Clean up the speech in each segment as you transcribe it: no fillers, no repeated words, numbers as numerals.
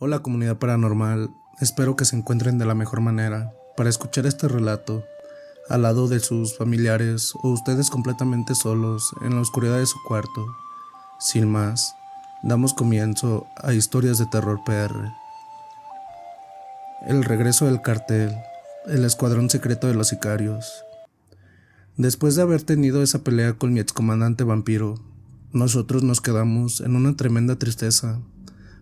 Hola comunidad paranormal, espero que se encuentren de la mejor manera para escuchar este relato al lado de sus familiares o ustedes completamente solos en la oscuridad de su cuarto. Sin más, damos comienzo a Historias de Terror PR. El regreso del cartel, el escuadrón secreto de los sicarios. Después de haber tenido esa pelea con mi excomandante vampiro, nosotros nos quedamos en una tremenda tristeza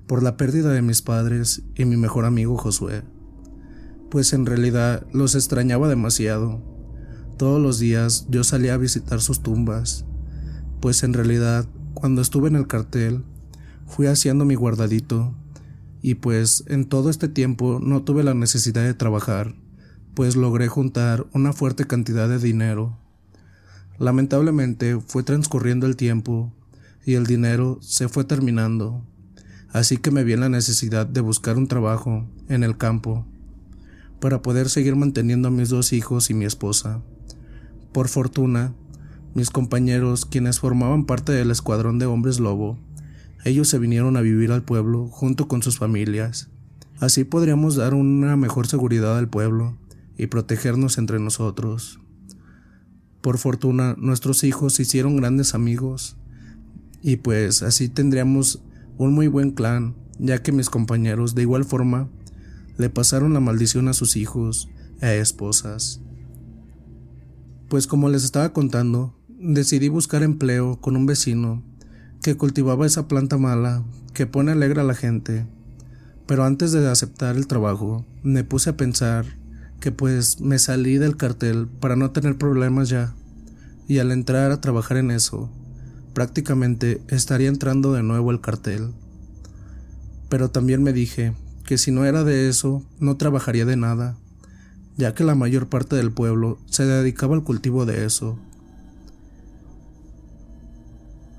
por la pérdida de mis padres y mi mejor amigo Josué, pues en realidad los extrañaba demasiado. Todos los días yo salía a visitar sus tumbas, pues en realidad cuando estuve en el cartel fui haciendo mi guardadito y pues en todo este tiempo no tuve la necesidad de trabajar, pues logré juntar una fuerte cantidad de dinero. Lamentablemente fue transcurriendo el tiempo y el dinero se fue terminando. Así que me vi en la necesidad de buscar un trabajo en el campo para poder seguir manteniendo a mis dos hijos y mi esposa. Por fortuna, mis compañeros, quienes formaban parte del escuadrón de hombres lobo, ellos se vinieron a vivir al pueblo junto con sus familias. Así podríamos dar una mejor seguridad al pueblo y protegernos entre nosotros. Por fortuna, nuestros hijos se hicieron grandes amigos y pues así tendríamos un muy buen clan, ya que mis compañeros de igual forma le pasaron la maldición a sus hijos e esposas. Pues como les estaba contando, decidí buscar empleo con un vecino que cultivaba esa planta mala que pone alegre a la gente. Pero antes de aceptar el trabajo, me puse a pensar que pues me salí del cartel para no tener problemas ya, y al entrar a trabajar en eso, prácticamente estaría entrando de nuevo al cartel. Pero también me dije que si no era de eso, no trabajaría de nada, ya que la mayor parte del pueblo se dedicaba al cultivo de eso.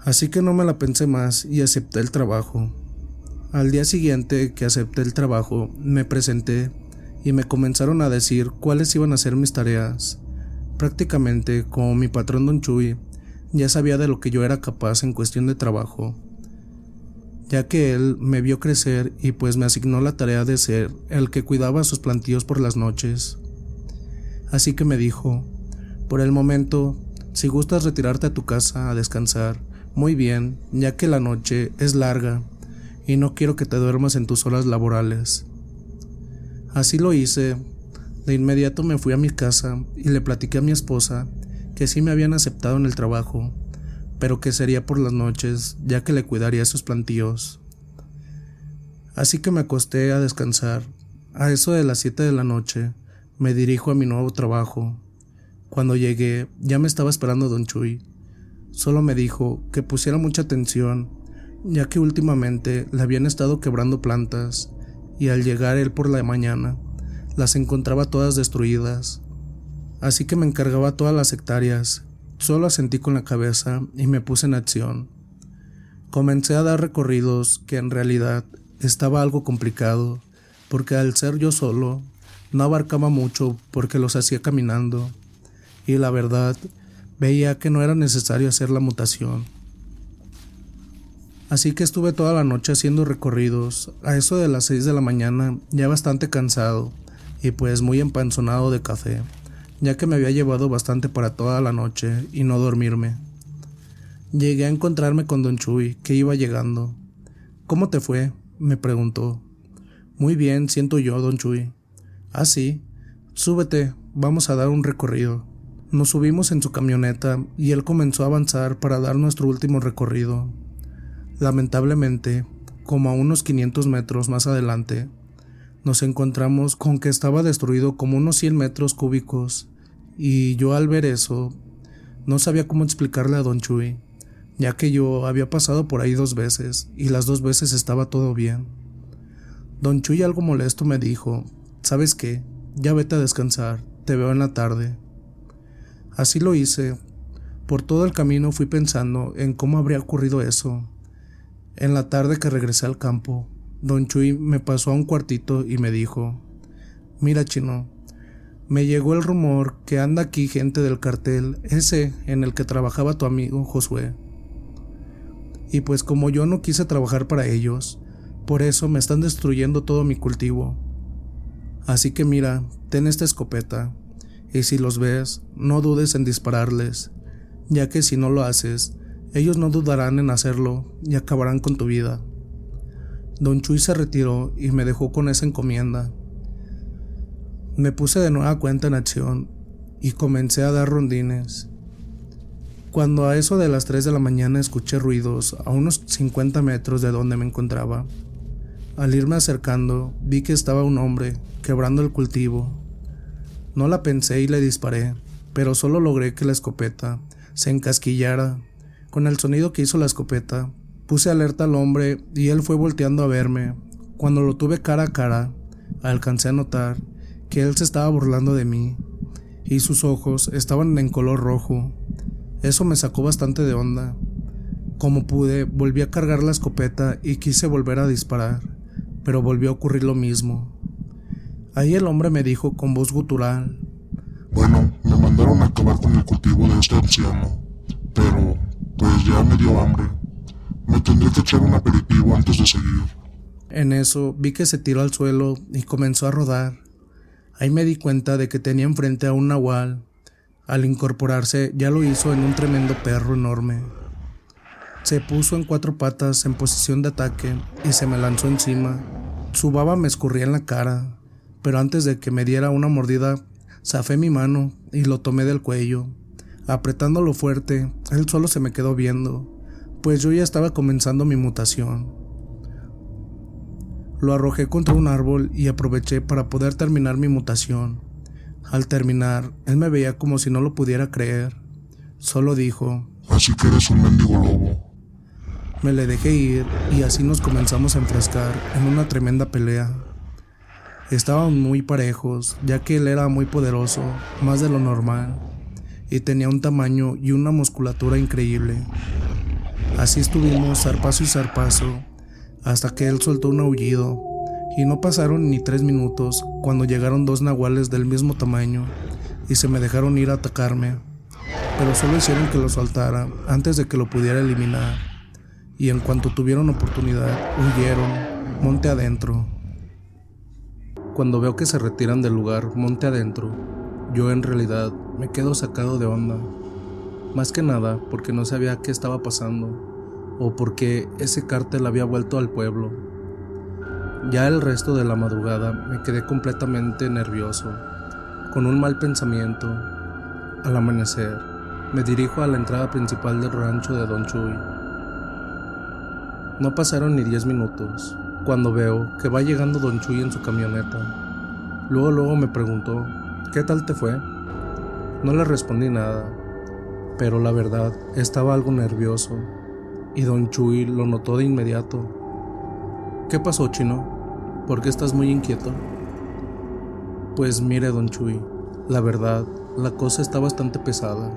Así que no me la pensé más y acepté el trabajo. Al día siguiente que acepté el trabajo, me presenté y me comenzaron a decir cuáles iban a ser mis tareas. Prácticamente, como mi patrón Don Chuy ya sabía de lo que yo era capaz en cuestión de trabajo, ya que él me vio crecer y pues me asignó la tarea de ser el que cuidaba sus plantíos por las noches. Así que me dijo, por el momento, si gustas retirarte a tu casa a descansar, muy bien, ya que la noche es larga y no quiero que te duermas en tus horas laborales. Así lo hice. De inmediato me fui a mi casa y le platiqué a mi esposa que sí me habían aceptado en el trabajo, pero que sería por las noches, ya que le cuidaría sus plantíos. Así que me acosté a descansar. A eso de las 7 de la noche, me dirijo a mi nuevo trabajo. Cuando llegué, ya me estaba esperando Don Chuy. Solo me dijo que pusiera mucha atención, ya que últimamente le habían estado quebrando plantas, y al llegar él por la mañana, las encontraba todas destruidas. Así que me encargaba todas las hectáreas. Solo asentí con la cabeza y me puse en acción. Comencé a dar recorridos que en realidad estaba algo complicado, porque al ser yo solo, no abarcaba mucho porque los hacía caminando, y la verdad, veía que no era necesario hacer la mutación. Así que estuve toda la noche haciendo recorridos, a eso de las 6 de la mañana, ya bastante cansado, y pues muy empanzonado de café, ya que me había llevado bastante para toda la noche y no dormirme. Llegué a encontrarme con Don Chuy, que iba llegando. ¿Cómo te fue?, me preguntó. Muy bien, siento yo, Don Chuy. Ah, sí, súbete, vamos a dar un recorrido. Nos subimos en su camioneta y él comenzó a avanzar para dar nuestro último recorrido. Lamentablemente, como a unos 500 metros más adelante, nos encontramos con que estaba destruido como unos 100 metros cúbicos, y yo al ver eso, no sabía cómo explicarle a Don Chuy, ya que yo había pasado por ahí 2 veces, y las 2 veces estaba todo bien. Don Chuy, algo molesto, me dijo, ¿sabes qué? Ya vete a descansar, te veo en la tarde. Así lo hice. Por todo el camino fui pensando en cómo habría ocurrido eso. En la tarde que regresé al campo, Don Chuy me pasó a un cuartito y me dijo, mira, chino, me llegó el rumor que anda aquí gente del cartel ese en el que trabajaba tu amigo Josué. Y pues como yo no quise trabajar para ellos, Por eso me están destruyendo todo mi cultivo. Así que mira, ten esta escopeta, y si los ves, no dudes en dispararles, ya que si no lo haces, ellos no dudarán en hacerlo y acabarán con tu vida. Don Chuy se retiró y me dejó con esa encomienda. Me puse de nueva cuenta en acción y comencé a dar rondines. Cuando a eso de las 3 de la mañana escuché ruidos a unos 50 metros de donde me encontraba. Al irme acercando, vi que estaba un hombre quebrando el cultivo. No la pensé y le disparé, pero solo logré que la escopeta se encasquillara. Con el sonido que hizo la escopeta, puse alerta al hombre y él fue volteando a verme. Cuando lo tuve cara a cara, alcancé a notar que él se estaba burlando de mí y sus ojos estaban en color rojo. Eso me sacó bastante de onda. Como pude, volví a cargar la escopeta y quise volver a disparar, pero volvió a ocurrir lo mismo. Ahí el hombre me dijo con voz gutural: Bueno, me mandaron a acabar con el cultivo de este anciano, pero pues ya me dio hambre. Me tendré que echar un aperitivo antes de seguir. En eso vi que se tiró al suelo y comenzó a rodar. Ahí me di cuenta de que tenía enfrente a un nahual. Al incorporarse ya lo hizo en un tremendo perro enorme. Se puso en 4 patas en posición de ataque y se me lanzó encima. Su baba me escurría en la cara, pero antes de que me diera una mordida, zafé mi mano y lo tomé del cuello. Apretándolo fuerte, él solo se me quedó viendo, pues yo ya estaba comenzando mi mutación. Lo arrojé contra un árbol y aproveché para poder terminar mi mutación. Al terminar, él me veía como si no lo pudiera creer. Solo dijo: Así que eres un mendigo lobo. Me le dejé ir y así nos comenzamos a enfrascar en una tremenda pelea. Estábamos muy parejos, ya que él era muy poderoso, más de lo normal, y tenía un tamaño y una musculatura increíble. Así estuvimos zarpazo y zarpazo, hasta que él soltó un aullido, y no pasaron ni 3 minutos cuando llegaron 2 nahuales del mismo tamaño y se me dejaron ir a atacarme, pero solo hicieron que lo soltara antes de que lo pudiera eliminar, y en cuanto tuvieron oportunidad, huyeron, monte adentro. Cuando veo que se retiran del lugar, monte adentro, yo en realidad me quedo sacado de onda, más que nada porque no sabía qué estaba pasando, o porque ese cártel había vuelto al pueblo. Ya el resto de la madrugada me quedé completamente nervioso, con un mal pensamiento. Al amanecer, me dirijo a la entrada principal del rancho de Don Chuy. No pasaron ni 10 minutos, cuando veo que va llegando Don Chuy en su camioneta. Luego me preguntó: ¿qué tal te fue? No le respondí nada, pero la verdad estaba algo nervioso, y Don Chuy lo notó de inmediato. ¿Qué pasó, chino? ¿Por qué estás muy inquieto? Pues mire, Don Chuy, la verdad, la cosa está bastante pesada.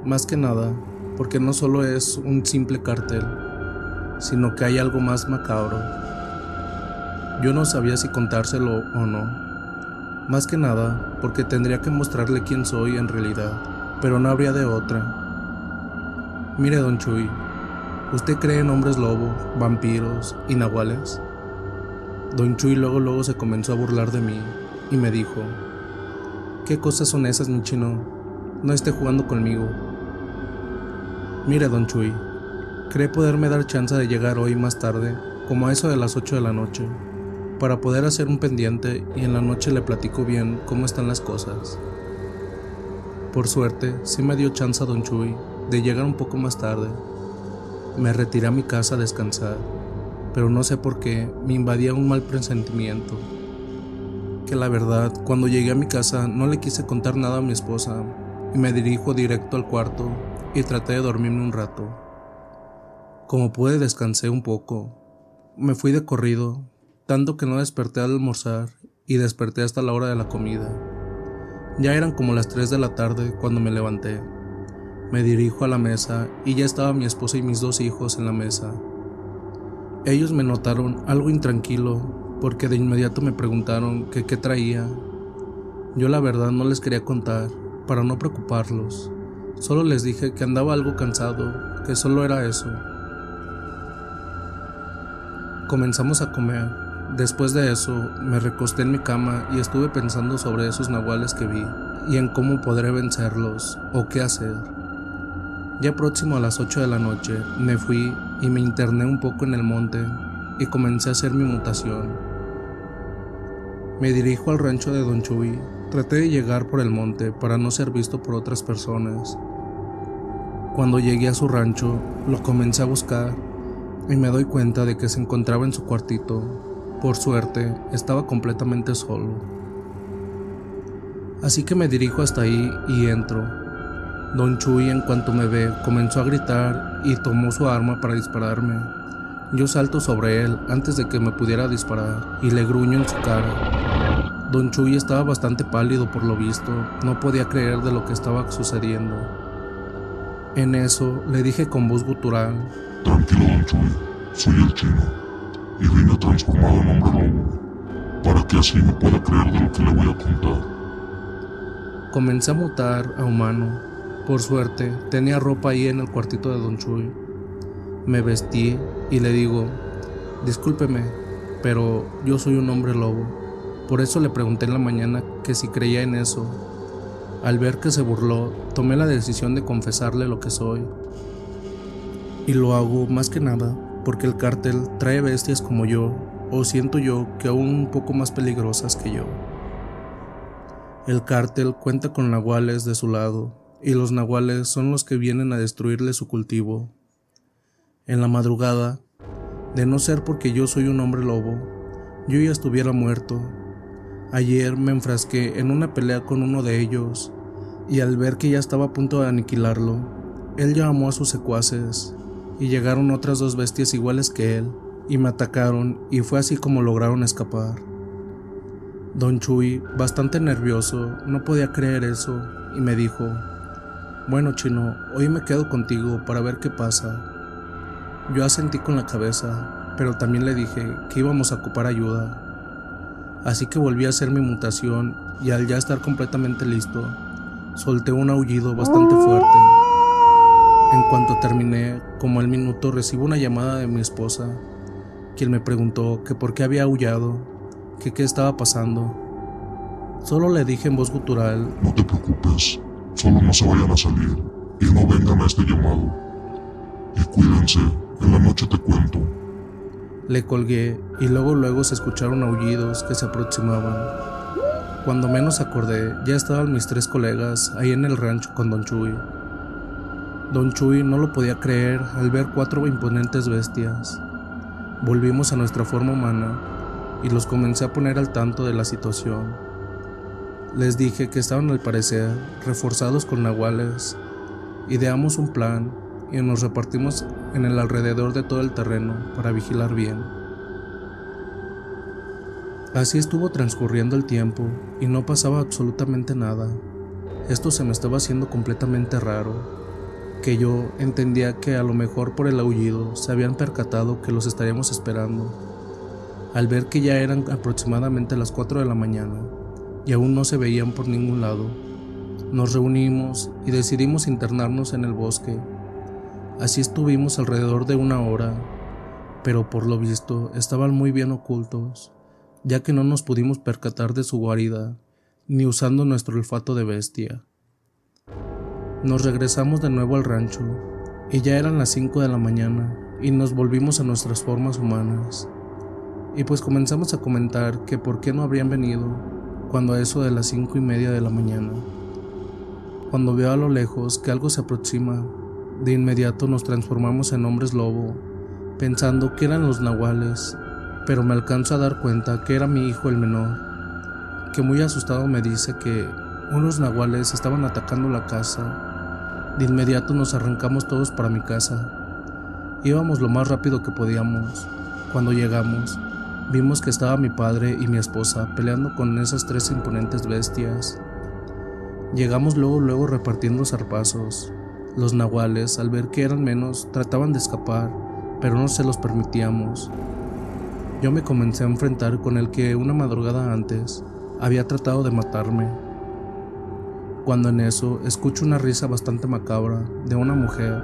Más que nada, porque no solo es un simple cartel, sino que hay algo más macabro. Yo no sabía si contárselo o no. Más que nada, porque tendría que mostrarle quién soy en realidad, pero no habría de otra. Mire, Don Chuy, ¿usted cree en hombres lobo, vampiros y nahuales? Don Chuy luego se comenzó a burlar de mí y me dijo: ¿qué cosas son esas, mi chino? No esté jugando conmigo. Mire, Don Chuy, ¿cree poderme dar chance de llegar hoy más tarde, como a eso de las 8 de la noche, para poder hacer un pendiente y en la noche le platico bien cómo están las cosas? Por suerte, sí me dio chance a Don Chuy de llegar un poco más tarde. Me retiré a mi casa a descansar, pero no sé por qué me invadía un mal presentimiento. Que la verdad, cuando llegué a mi casa no le quise contar nada a mi esposa y me dirijo directo al cuarto y traté de dormirme un rato. Como pude, descansé un poco. Me fui de corrido, tanto que no desperté al almorzar y desperté hasta la hora de la comida. Ya eran como las 3 de la tarde cuando me levanté. Me dirijo a la mesa y ya estaba mi esposa y mis 2 hijos en la mesa. Ellos me notaron algo intranquilo porque de inmediato me preguntaron que qué traía. Yo la verdad no les quería contar para no preocuparlos. Solo les dije que andaba algo cansado, que solo era eso. Comenzamos a comer. Después de eso, me recosté en mi cama y estuve pensando sobre esos nahuales que vi y en cómo podré vencerlos o qué hacer. Ya próximo a las 8 de la noche, me fui y me interné un poco en el monte y comencé a hacer mi mutación. Me dirijo al rancho de Don Chuy. Traté de llegar por el monte para no ser visto por otras personas. Cuando llegué a su rancho, lo comencé a buscar y me doy cuenta de que se encontraba en su cuartito. Por suerte, estaba completamente solo. Así que me dirijo hasta ahí y entro. Don Chuy, en cuanto me ve, comenzó a gritar y tomó su arma para dispararme. Yo salto sobre él antes de que me pudiera disparar y le gruño en su cara. Don Chuy estaba bastante pálido por lo visto, no podía creer de lo que estaba sucediendo. En eso le dije con voz gutural: Tranquilo, Don Chuy, soy el Chino, y vine transformado en hombre lobo, para que así me pueda creer de lo que le voy a contar. Comencé a mutar a humano. Por suerte, tenía ropa ahí en el cuartito de Don Chuy. Me vestí y le digo: discúlpeme, pero yo soy un hombre lobo. Por eso le pregunté en la mañana que si creía en eso. Al ver que se burló, tomé la decisión de confesarle lo que soy. Y lo hago más que nada porque el cártel trae bestias como yo, o siento yo que aún un poco más peligrosas que yo. El cártel cuenta con nahuales de su lado, y los nahuales son los que vienen a destruirle su cultivo. En la madrugada, de no ser porque yo soy un hombre lobo, yo ya estuviera muerto. Ayer me enfrasqué en una pelea con uno de ellos, y al ver que ya estaba a punto de aniquilarlo, él llamó a sus secuaces, y llegaron otras 2 bestias iguales que él, y me atacaron, y fue así como lograron escapar. Don Chuy, bastante nervioso, no podía creer eso, y me dijo: bueno, Chino, hoy me quedo contigo para ver qué pasa. Yo asentí con la cabeza, pero también le dije que íbamos a ocupar ayuda. Así que volví a hacer mi mutación y al ya estar completamente listo, solté un aullido bastante fuerte. En cuanto terminé, como al minuto, recibo una llamada de mi esposa, quien me preguntó que por qué había aullado, que qué estaba pasando. Solo le dije en voz gutural: no te preocupes, solo no se vayan a salir y no vengan a este llamado. Y cuídense, en la noche te cuento. Le colgué y luego se escucharon aullidos que se aproximaban. Cuando menos acordé, ya estaban mis 3 colegas ahí en el rancho con Don Chuy. Don Chuy no lo podía creer al ver 4 imponentes bestias. Volvimos a nuestra forma humana y los comencé a poner al tanto de la situación. Les dije que estaban al parecer reforzados con nahuales. Ideamos un plan y nos repartimos en el alrededor de todo el terreno para vigilar bien. Así estuvo transcurriendo el tiempo y no pasaba absolutamente nada. Esto se me estaba haciendo completamente raro, que yo entendía que a lo mejor por el aullido se habían percatado que los estaríamos esperando. Al ver que ya eran aproximadamente las 4 de la mañana y aún no se veían por ningún lado, nos reunimos y decidimos internarnos en el bosque. Así estuvimos alrededor de 1 hora, pero por lo visto estaban muy bien ocultos, ya que no nos pudimos percatar de su guarida, ni usando nuestro olfato de bestia. Nos regresamos de nuevo al rancho, y ya eran las 5 de la mañana, y nos volvimos a nuestras formas humanas. Y pues comenzamos a comentar que por qué no habrían venido, cuando a eso de las 5:30 de la mañana. Cuando veo a lo lejos que algo se aproxima, de inmediato nos transformamos en hombres lobo, pensando que eran los nahuales, pero me alcanzo a dar cuenta que era mi hijo el menor, que muy asustado me dice que unos nahuales estaban atacando la casa. De inmediato nos arrancamos todos para mi casa. Íbamos lo más rápido que podíamos. Cuando llegamos, vimos que estaba mi padre y mi esposa peleando con esas 3 imponentes bestias. Llegamos luego repartiendo zarpazos. Los nahuales, al ver que eran menos, trataban de escapar, pero no se los permitíamos. Yo me comencé a enfrentar con el que una madrugada antes había tratado de matarme. cuando en eso escucho una risa bastante macabra de una mujer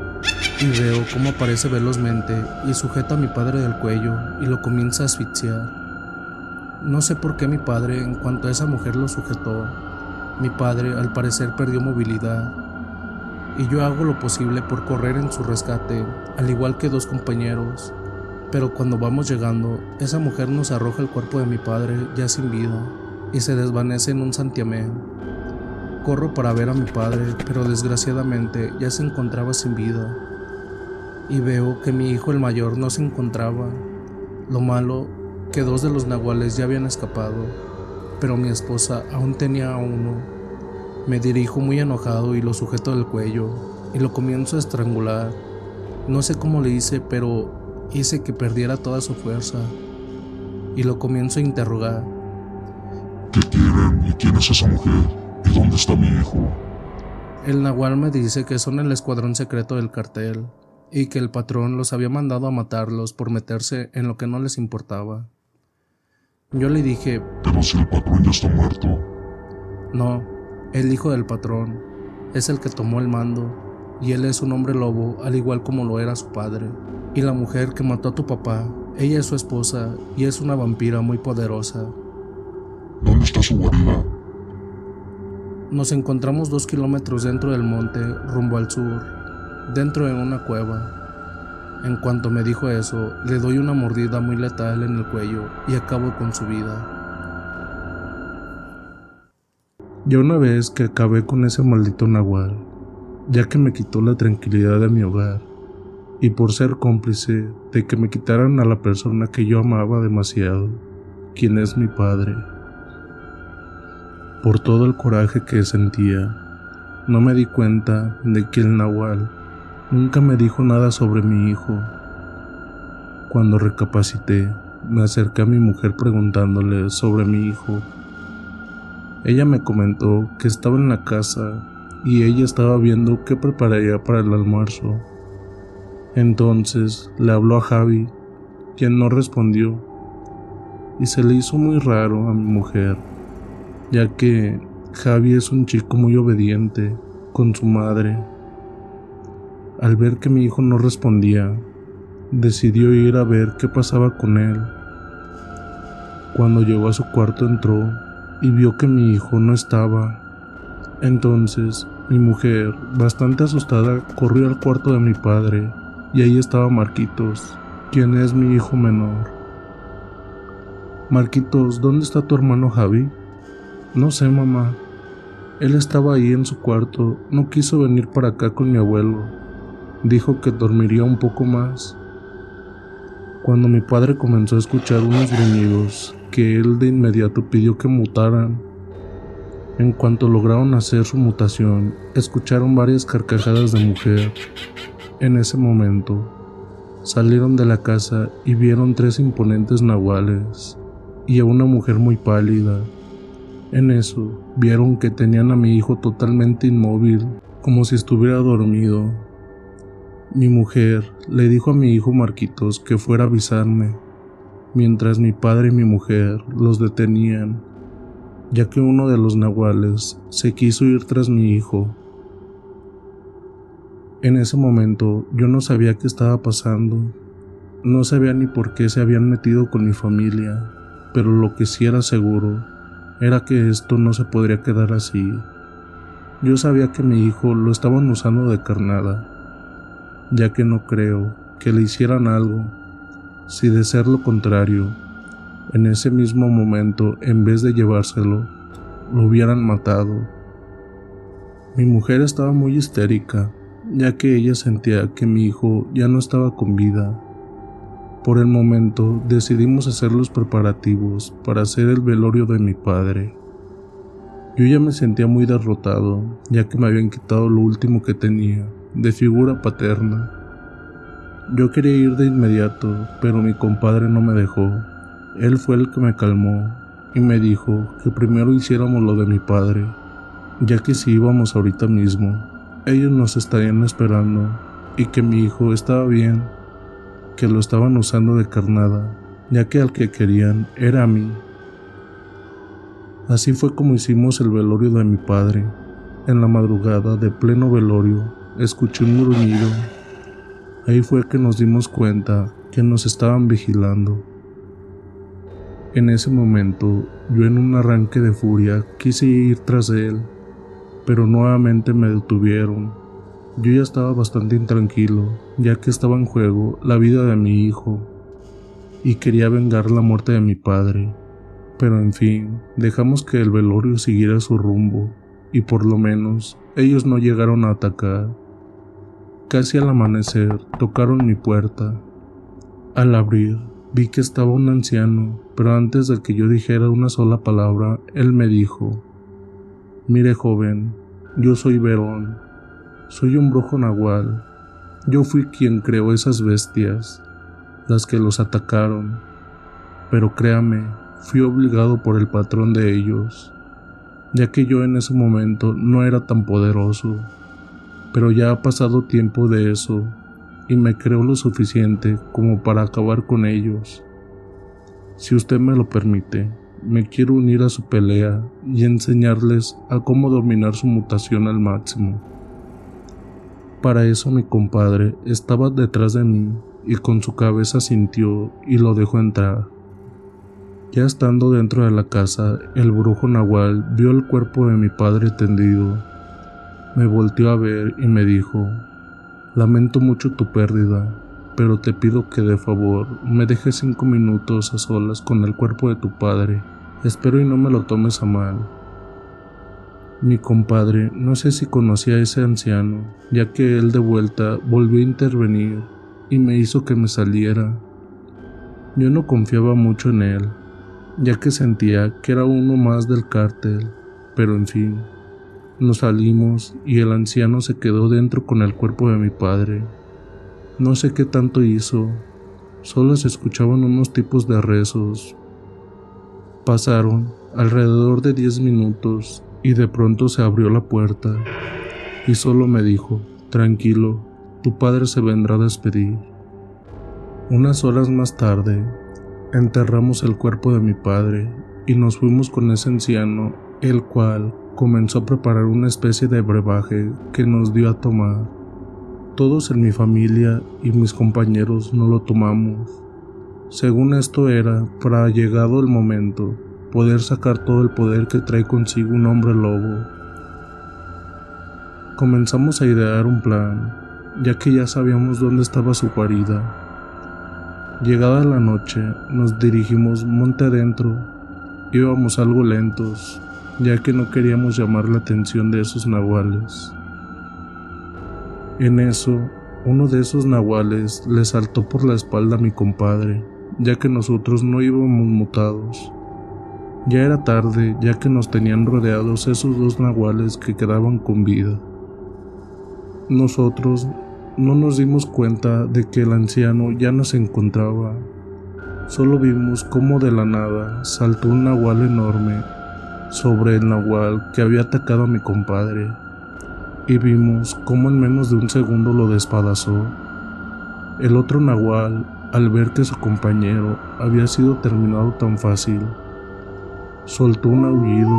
y veo cómo aparece velozmente y sujeta a mi padre del cuello y lo comienza a asfixiar. No sé por qué mi padre, en cuanto a esa mujer lo sujetó, mi padre al parecer perdió movilidad y yo hago lo posible por correr en su rescate, al igual que 2 compañeros, pero cuando vamos llegando, esa mujer nos arroja el cuerpo de mi padre ya sin vida y se desvanece en un santiamén. Corro para ver a mi padre, pero desgraciadamente ya se encontraba sin vida. Y veo que mi hijo el mayor no se encontraba. Lo malo, que 2 de los nahuales ya habían escapado, pero mi esposa aún tenía a uno. Me dirijo muy enojado y lo sujeto del cuello, y lo comienzo a estrangular. No sé cómo le hice, pero hice que perdiera toda su fuerza, y lo comienzo a interrogar. ¿Qué quieren? ¿Y quién es esa mujer? ¿Y dónde está mi hijo? El nahual me dice que son el escuadrón secreto del cartel y que el patrón los había mandado a matarlos por meterse en lo que no les importaba. Yo le dije, Pero si el patrón ya está muerto. no, el hijo del patrón es el que tomó el mando y él es un hombre lobo al igual como lo era su padre. Y la mujer que mató a tu papá, ella es su esposa y es una vampira muy poderosa. ¿Dónde está su guarida? Nos encontramos 2 kilómetros dentro del monte, rumbo al sur, dentro de una cueva. En cuanto me dijo eso, le doy una mordida muy letal en el cuello y acabo con su vida. Ya una vez que acabé con ese maldito nahual, ya que me quitó la tranquilidad de mi hogar, y por ser cómplice de que me quitaran a la persona que yo amaba demasiado, quien es mi padre. Por todo el coraje que sentía, no me di cuenta de que el nahual nunca me dijo nada sobre mi hijo. Cuando recapacité, me acerqué a mi mujer preguntándole sobre mi hijo. Ella me comentó que estaba en la casa y ella estaba viendo qué prepararía para el almuerzo. Entonces le habló a Javi, quien no respondió, y se le hizo muy raro a mi mujer, ya que Javi es un chico muy obediente con su madre. Al ver que mi hijo no respondía, decidió ir a ver qué pasaba con él. Cuando llegó a su cuarto entró y vio que mi hijo no estaba. Entonces mi mujer, bastante asustada, corrió al cuarto de mi padre y ahí estaba Marquitos, quien es mi hijo menor. Marquitos, ¿dónde está tu hermano Javi? No sé, mamá. Él estaba ahí en su cuarto, no quiso venir para acá con mi abuelo. Dijo que dormiría un poco más. Cuando mi padre comenzó a escuchar unos gruñidos, que él de inmediato pidió que mutaran. En cuanto lograron hacer su mutación, escucharon varias carcajadas de mujer. En ese momento, salieron de la casa y vieron 3 imponentes nahuales y a una mujer muy pálida. En eso, vieron que tenían a mi hijo totalmente inmóvil, como si estuviera dormido. Mi mujer le dijo a mi hijo Marquitos que fuera a avisarme, mientras mi padre y mi mujer los detenían, ya que uno de los nahuales se quiso ir tras mi hijo. En ese momento yo no sabía qué estaba pasando, no sabía ni por qué se habían metido con mi familia, pero lo que sí era seguro era que esto no se podría quedar así. Yo sabía que mi hijo lo estaban usando de carnada, ya que no creo que le hicieran algo, si de ser lo contrario, en ese mismo momento, en vez de llevárselo, lo hubieran matado. Mi mujer estaba muy histérica, ya que ella sentía que mi hijo ya no estaba con vida. Por el momento decidimos hacer los preparativos para hacer el velorio de mi padre. Yo ya me sentía muy derrotado, ya que me habían quitado lo último que tenía, de figura paterna. Yo quería ir de inmediato, pero mi compadre no me dejó. Él fue el que me calmó y me dijo que primero hiciéramos lo de mi padre, ya que si íbamos ahorita mismo, ellos nos estarían esperando y que mi hijo estaba bien, que lo estaban usando de carnada, ya que al que querían era a mí. Así fue como hicimos el velorio de mi padre. En la madrugada, de pleno velorio, escuché un gruñido. Ahí fue que nos dimos cuenta que nos estaban vigilando. En ese momento, yo en un arranque de furia quise ir tras él, pero nuevamente me detuvieron. Yo ya estaba bastante intranquilo, ya que estaba en juego la vida de mi hijo, y quería vengar la muerte de mi padre. Pero en fin, dejamos que el velorio siguiera su rumbo, y por lo menos ellos no llegaron a atacar. Casi al amanecer tocaron mi puerta. Al abrir, vi que estaba un anciano, pero antes de que yo dijera una sola palabra, él me dijo: «Mire, joven, yo soy Verón, soy un brujo nahual. Yo fui quien creó esas bestias, las que los atacaron, pero créame, fui obligado por el patrón de ellos, ya que yo en ese momento no era tan poderoso, pero ya ha pasado tiempo de eso, y me creo lo suficiente como para acabar con ellos. Si usted me lo permite, me quiero unir a su pelea y enseñarles a cómo dominar su mutación al máximo». Para eso mi compadre estaba detrás de mí y con su cabeza sintió y lo dejó entrar. Ya estando dentro de la casa, el brujo nahual vio el cuerpo de mi padre tendido. Me volteó a ver y me dijo: «Lamento mucho tu pérdida, pero te pido que de favor me dejes 5 minutos a solas con el cuerpo de tu padre. Espero y no me lo tomes a mal». Mi compadre no sé si conocía a ese anciano, ya que él de vuelta volvió a intervenir y me hizo que me saliera. Yo no confiaba mucho en él, ya que sentía que era uno más del cártel, pero en fin, nos salimos y el anciano se quedó dentro con el cuerpo de mi padre. No sé qué tanto hizo, solo se escuchaban unos tipos de rezos. Pasaron alrededor de 10 minutos y de pronto se abrió la puerta y solo me dijo: «Tranquilo, tu padre se vendrá a despedir». Unas horas más tarde, enterramos el cuerpo de mi padre y nos fuimos con ese anciano, el cual comenzó a preparar una especie de brebaje que nos dio a tomar. Todos en mi familia y mis compañeros no lo tomamos. Según esto era para, llegado el momento, poder sacar todo el poder que trae consigo un hombre lobo. Comenzamos a idear un plan, ya que ya sabíamos dónde estaba su guarida. Llegada la noche, nos dirigimos monte adentro. Íbamos algo lentos, ya que no queríamos llamar la atención de esos nahuales. En eso, uno de esos nahuales le saltó por la espalda a mi compadre, ya que nosotros no íbamos mutados. Ya era tarde, ya que nos tenían rodeados esos 2 nahuales que quedaban con vida. Nosotros no nos dimos cuenta de que el anciano ya no se encontraba. Solo vimos cómo de la nada saltó un nahual enorme sobre el nahual que había atacado a mi compadre, y vimos cómo en menos de un segundo lo despedazó. El otro nahual, al ver que su compañero había sido terminado tan fácil, soltó un aullido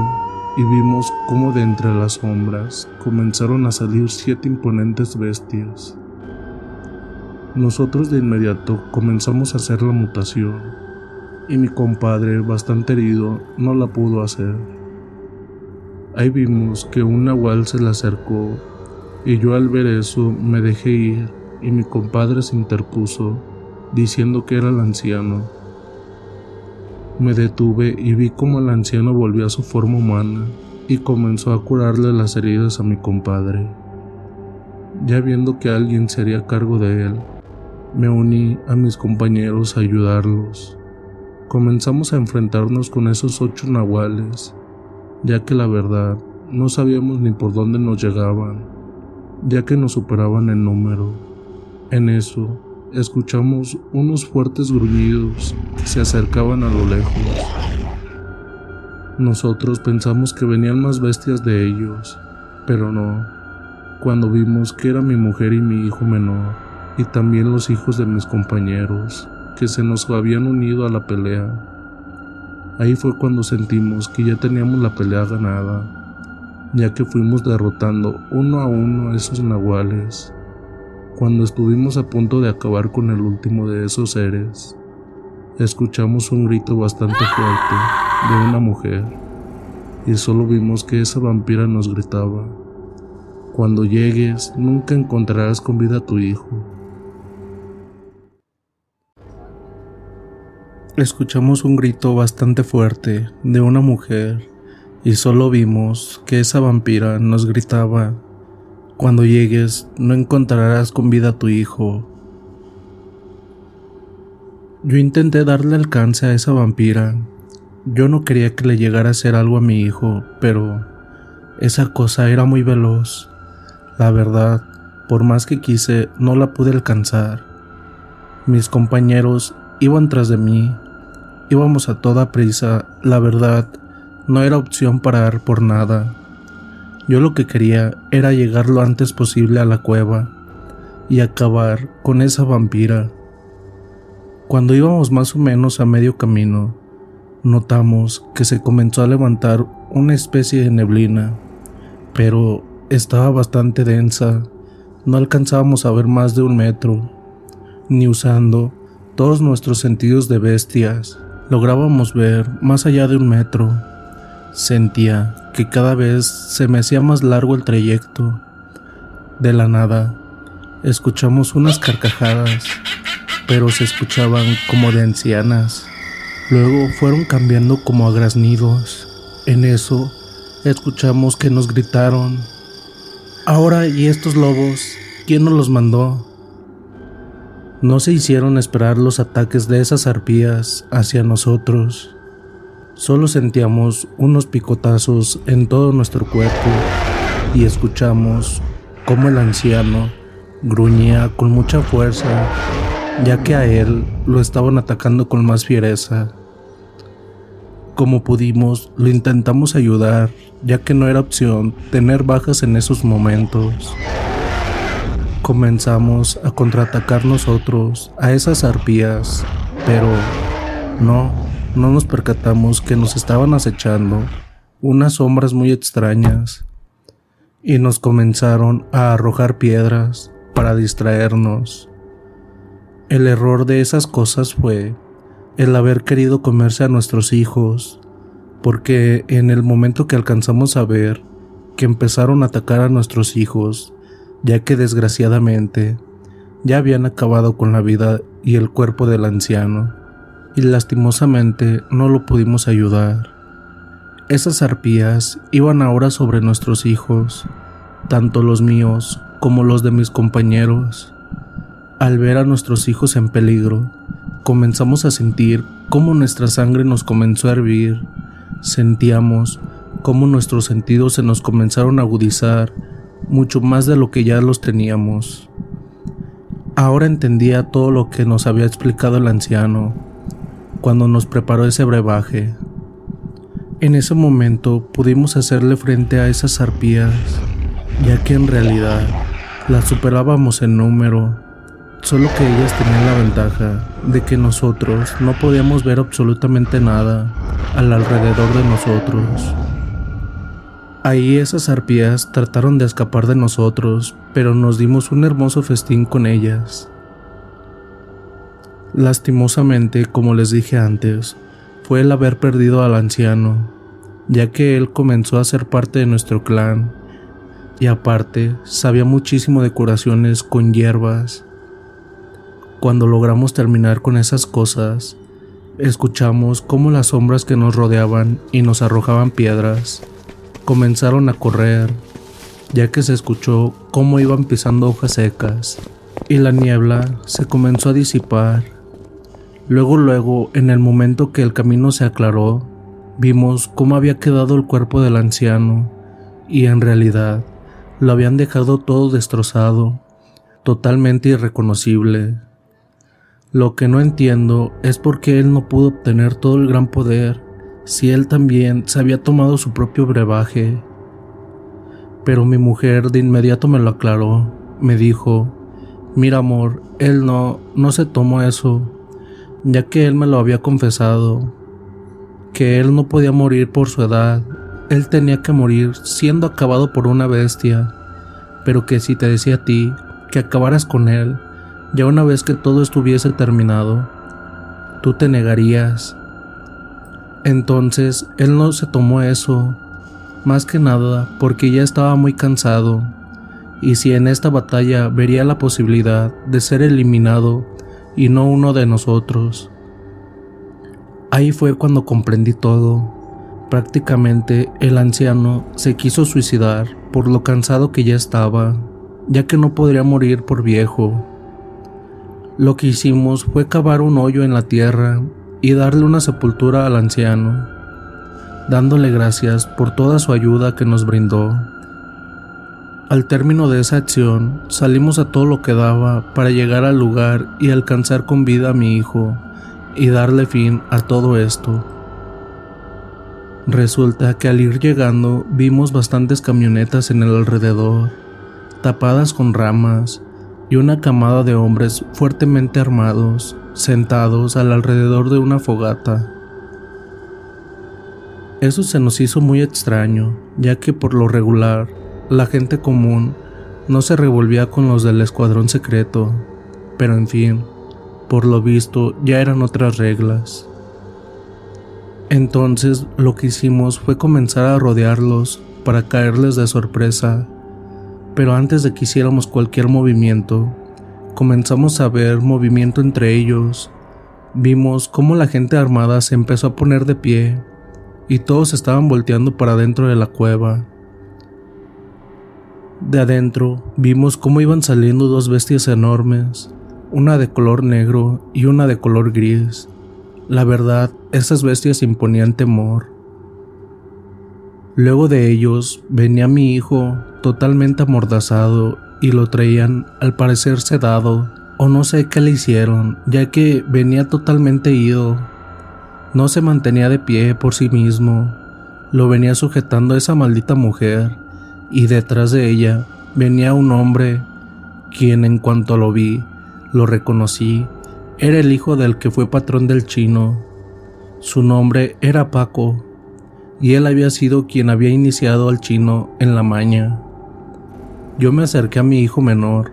y vimos cómo de entre las sombras comenzaron a salir 7 imponentes bestias. Nosotros de inmediato comenzamos a hacer la mutación y mi compadre, bastante herido, no la pudo hacer. Ahí vimos que un nahual se le acercó y yo al ver eso me dejé ir y mi compadre se interpuso diciendo que era el anciano. Me detuve y vi cómo el anciano volvió a su forma humana y comenzó a curarle las heridas a mi compadre. Ya viendo que alguien se haría cargo de él, me uní a mis compañeros a ayudarlos. Comenzamos a enfrentarnos con esos 8 nahuales, ya que la verdad no sabíamos ni por dónde nos llegaban, ya que nos superaban en número. En eso, escuchamos unos fuertes gruñidos que se acercaban a lo lejos. Nosotros pensamos que venían más bestias de ellos, pero no. Cuando vimos que era mi mujer y mi hijo menor, y también los hijos de mis compañeros, que se nos habían unido a la pelea. Ahí fue cuando sentimos que ya teníamos la pelea ganada. ya que fuimos derrotando uno a uno a esos nahuales. Cuando estuvimos a punto de acabar con el último de esos seres, escuchamos un grito bastante fuerte de una mujer y solo vimos que esa vampira nos gritaba: cuando llegues, nunca encontrarás con vida a tu hijo. Escuchamos un grito bastante fuerte de una mujer y solo vimos que esa vampira nos gritaba: cuando llegues, no encontrarás con vida a tu hijo. Yo intenté darle alcance a esa vampira. Yo no quería que le llegara a hacer algo a mi hijo, pero esa cosa era muy veloz. La verdad, por más que quise, no la pude alcanzar. Mis compañeros iban tras de mí. Íbamos a toda prisa. La verdad, no era opción parar por nada. Yo lo que quería era llegar lo antes posible a la cueva y acabar con esa vampira. Cuando íbamos más o menos a medio camino, notamos que se comenzó a levantar una especie de neblina, pero estaba bastante densa. No alcanzábamos a ver más de 1 metro, ni usando todos nuestros sentidos de bestias lográbamos ver más allá de 1 metro. Sentía que cada vez se me hacía más largo el trayecto. De la nada, escuchamos unas carcajadas, pero se escuchaban como de ancianas. Luego fueron cambiando como a graznidos. En eso, escuchamos que nos gritaron: ahora, ¿y estos lobos? ¿Quién nos los mandó? No se hicieron esperar los ataques de esas arpías hacia nosotros. Solo sentíamos unos picotazos en todo nuestro cuerpo y escuchamos cómo el anciano gruñía con mucha fuerza, ya que a él lo estaban atacando con más fiereza. Como pudimos, lo intentamos ayudar, ya que no era opción tener bajas en esos momentos. Comenzamos a contraatacar nosotros a esas arpías, pero no nos percatamos que nos estaban acechando unas sombras muy extrañas y nos comenzaron a arrojar piedras para distraernos. El error de esas cosas fue el haber querido comerse a nuestros hijos, porque en el momento que alcanzamos a ver que empezaron a atacar a nuestros hijos, ya que desgraciadamente ya habían acabado con la vida y el cuerpo del anciano, y lastimosamente no lo pudimos ayudar. Esas arpías iban ahora sobre nuestros hijos, tanto los míos como los de mis compañeros. Al ver a nuestros hijos en peligro, comenzamos a sentir cómo nuestra sangre nos comenzó a hervir. Sentíamos cómo nuestros sentidos se nos comenzaron a agudizar mucho más de lo que ya los teníamos. Ahora entendía todo lo que nos había explicado el anciano cuando nos preparó ese brebaje. En ese momento pudimos hacerle frente a esas arpías, ya que en realidad las superábamos en número, solo que ellas tenían la ventaja de que nosotros no podíamos ver absolutamente nada al alrededor de nosotros. Ahí esas arpías trataron de escapar de nosotros, pero nos dimos un hermoso festín con ellas. Lastimosamente, como les dije antes, fue el haber perdido al anciano, ya que él comenzó a ser parte de nuestro clan, y aparte sabía muchísimo de curaciones con hierbas. Cuando logramos terminar con esas cosas, escuchamos cómo las sombras que nos rodeaban y nos arrojaban piedras comenzaron a correr, ya que se escuchó cómo iban pisando hojas secas y la niebla se comenzó a disipar. Luego, en el momento que el camino se aclaró, vimos cómo había quedado el cuerpo del anciano y en realidad lo habían dejado todo destrozado, totalmente irreconocible. Lo que no entiendo es por qué él no pudo obtener todo el gran poder si él también se había tomado su propio brebaje. Pero mi mujer de inmediato me lo aclaró. Me dijo: mira amor, él no se tomó eso, ya que él me lo había confesado, que él no podía morir por su edad. él tenía que morir siendo acabado por una bestia, pero que si te decía a ti que acabaras con él, ya una vez que todo estuviese terminado, tú te negarías. Entonces él no se tomó eso, más que nada porque ya estaba muy cansado, y si en esta batalla vería la posibilidad de ser eliminado y no uno de nosotros. Ahí fue cuando comprendí todo. Prácticamente el anciano se quiso suicidar por lo cansado que ya estaba, ya que no podría morir por viejo. Lo que hicimos fue cavar un hoyo en la tierra y darle una sepultura al anciano, dándole gracias por toda su ayuda que nos brindó. Al término de esa acción, salimos a todo lo que daba para llegar al lugar y alcanzar con vida a mi hijo y darle fin a todo esto. Resulta que al ir llegando vimos bastantes camionetas en el alrededor, tapadas con ramas, y una camada de hombres fuertemente armados, sentados alrededor de una fogata. Eso se nos hizo muy extraño, ya que por lo regular, la gente común no se revolvía con los del escuadrón secreto, pero en fin, por lo visto ya eran otras reglas. Entonces lo que hicimos fue comenzar a rodearlos para caerles de sorpresa, pero antes de que hiciéramos cualquier movimiento, comenzamos a ver movimiento entre ellos. Vimos cómo la gente armada se empezó a poner de pie y todos estaban volteando para dentro de la cueva. De adentro vimos cómo iban saliendo dos bestias enormes, una de color negro y una de color gris. La verdad, esas bestias imponían temor. Luego de ellos venía mi hijo, totalmente amordazado, y lo traían al parecer sedado, o no sé qué le hicieron, ya que venía totalmente ido. No se mantenía de pie por sí mismo, lo venía sujetando esa maldita mujer, y detrás de ella venía un hombre, quien en cuanto lo vi, lo reconocí. Era el hijo del que fue patrón del chino. Su nombre era Paco, y él había sido quien había iniciado al chino en la maña. Yo me acerqué a mi hijo menor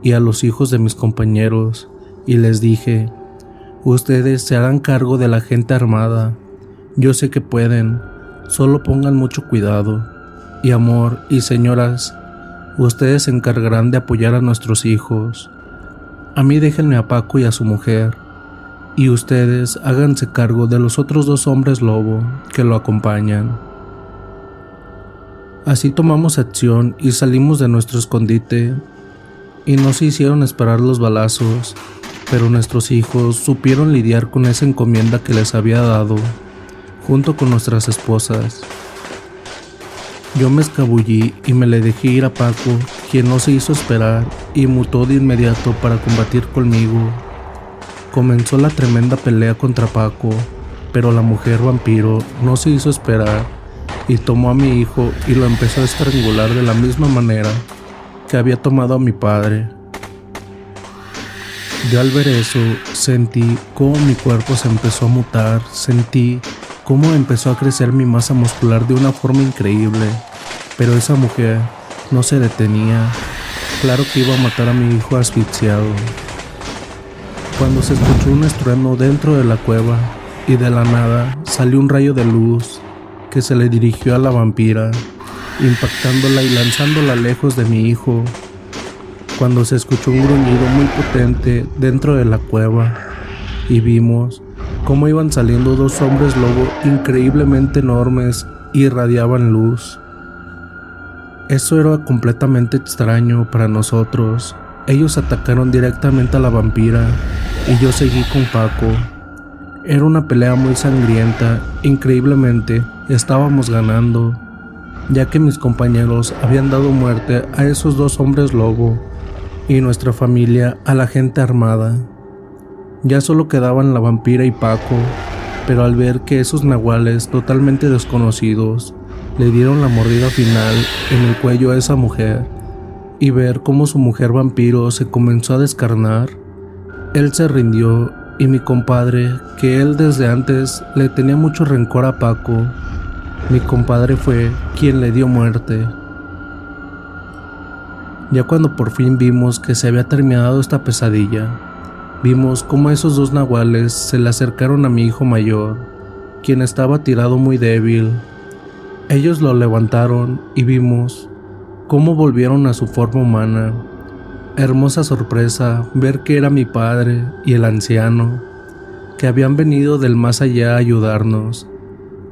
y a los hijos de mis compañeros y les dije: ustedes se harán cargo de la gente armada, yo sé que pueden, solo pongan mucho cuidado. Y amor y señoras, ustedes se encargarán de apoyar a nuestros hijos. A mí déjenme a Paco y a su mujer, y ustedes háganse cargo de los otros dos hombres lobo que lo acompañan. Así tomamos acción y salimos de nuestro escondite, y no se hicieron esperar los balazos, pero nuestros hijos supieron lidiar con esa encomienda que les había dado, junto con nuestras esposas. Yo me escabullí y me le dejé ir a Paco, quien no se hizo esperar y mutó de inmediato para combatir conmigo. Comenzó la tremenda pelea contra Paco, pero la mujer vampiro no se hizo esperar y tomó a mi hijo y lo empezó a estrangular de la misma manera que había tomado a mi padre. Yo al ver eso sentí cómo mi cuerpo se empezó a mutar, sentí cómo empezó a crecer mi masa muscular de una forma increíble, pero esa mujer no se detenía. Claro que iba a matar a mi hijo asfixiado. Cuando se escuchó un estruendo dentro de la cueva y de la nada salió un rayo de luz que se le dirigió a la vampira, impactándola y lanzándola lejos de mi hijo. Cuando se escuchó un gruñido muy potente dentro de la cueva y vimos cómo iban saliendo dos hombres lobo increíblemente enormes y irradiaban luz. Eso era completamente extraño para nosotros. Ellos atacaron directamente a la vampira y yo seguí con Paco. Era una pelea muy sangrienta. Increíblemente estábamos ganando, ya que mis compañeros habían dado muerte a esos dos hombres lobo y nuestra familia a la gente armada. Ya solo quedaban la vampira y Paco, pero al ver que esos nahuales totalmente desconocidos le dieron la mordida final en el cuello a esa mujer y ver cómo su mujer vampiro se comenzó a descarnar, él se rindió y mi compadre, que él desde antes le tenía mucho rencor a Paco, Mi compadre fue quien le dio muerte. Ya cuando por fin vimos que se había terminado esta pesadilla, vimos cómo esos dos nahuales se le acercaron a mi hijo mayor, quien estaba tirado muy débil. Ellos lo levantaron y vimos cómo volvieron a su forma humana. Hermosa sorpresa ver que era mi padre y el anciano, que habían venido del más allá a ayudarnos,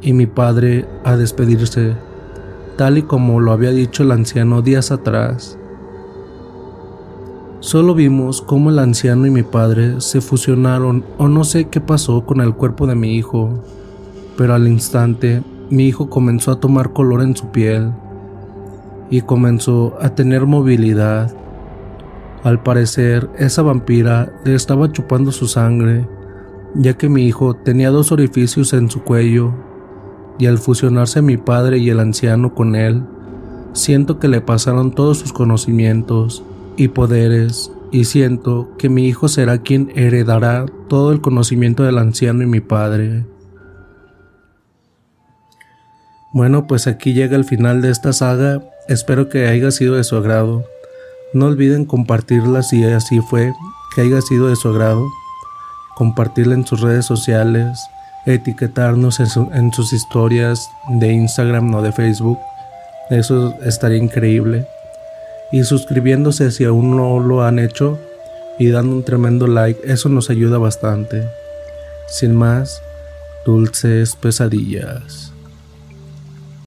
y mi padre a despedirse, tal y como lo había dicho el anciano días atrás. Solo vimos cómo el anciano y mi padre se fusionaron, o no sé qué pasó con el cuerpo de mi hijo, pero al instante mi hijo comenzó a tomar color en su piel y comenzó a tener movilidad. Al parecer, esa vampira le estaba chupando su sangre, ya que mi hijo tenía 2 orificios en su cuello, y al fusionarse mi padre y el anciano con él, siento que le pasaron todos sus conocimientos y poderes, y siento que mi hijo será quien heredará todo el conocimiento del anciano y mi padre. Bueno, pues aquí llega el final de esta saga. Espero que haya sido de su agrado. No olviden compartirla si así fue, que haya sido de su agrado. Compartirla en sus redes sociales, etiquetarnos en sus historias de Instagram o de Facebook. Eso estaría increíble. Y suscribiéndose si aún no lo han hecho y dando un tremendo like, eso nos ayuda bastante. Sin más, dulces pesadillas.